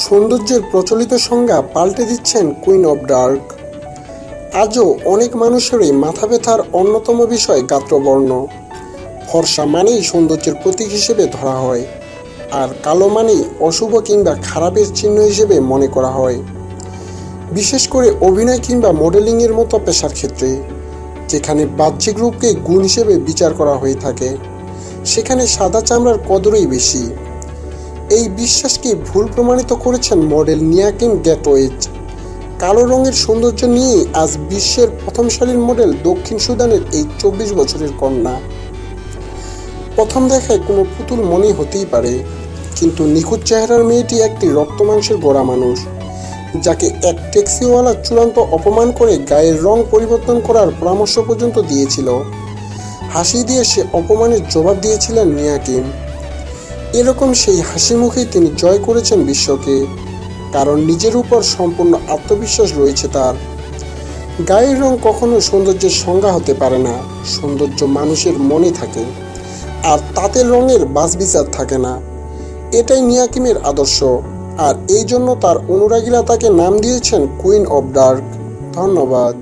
সৌন্দর্যের প্রচলিত সংজ্ঞা পাল্টে দিচ্ছেন কুইন অব ডার্ক। আজও অনেক মানুষেরই মাথা ব্যথার অন্যতম বিষয় গাত্রবর্ণ। ফর্সা মানেই সৌন্দর্যের প্রতীক হিসেবে ধরা হয়, আর কালো মানেই অশুভ কিংবা খারাপের চিহ্ন হিসেবে মনে করা হয়, বিশেষ করে অভিনয় কিংবা মডেলিংয়ের মতো পেশার ক্ষেত্রে, যেখানে বাহ্যিক রূপকে গুণ হিসেবে বিচার করা হয়ে থাকে, সেখানে সাদা চামড়ার কদরই বেশি। এই বিশ্বাসকে ভুল প্রমাণিত করেছেন মডেল নিয়া কিম গ্যাটওয়েজ। কালো রঙের সৌন্দর্য নিয়েই আজ বিশ্বের প্রথম সারির মডেল দক্ষিণ সুদানের এই 24 বছরের কন্যা। প্রথম দেখায় কোনো পুতুল মনেই হতেই পারে, কিন্তু নিখুঁত চেহারার মেয়েটি একটি রক্ত মাংসের গড়া মানুষ, যাকে এক ট্যাক্সিওয়ালা চূড়ান্ত অপমান করে গায়ের রং পরিবর্তন করার পরামর্শ পর্যন্ত দিয়েছিল। হাসি দিয়ে সে অপমানের জবাব দিয়েছিলেন নিয়া কিম। এরকম সেই হাসি মুখেই তিনি জয় করেছেন বিশ্বকে, কারণ নিজের উপর সম্পূর্ণ আত্মবিশ্বাস রয়েছে তার। গায়ের রং কখনো সৌন্দর্যের সংজ্ঞা হতে পারে না, সৌন্দর্য মানুষের মনে থাকে, আর তাতে রঙের বাছবিচার থাকে না। এটাই নিয়া কিমের আদর্শ, আর এই জন্য তার অনুরাগীরা তাকে নাম দিয়েছেন কুইন অব ডার্ক। ধন্যবাদ।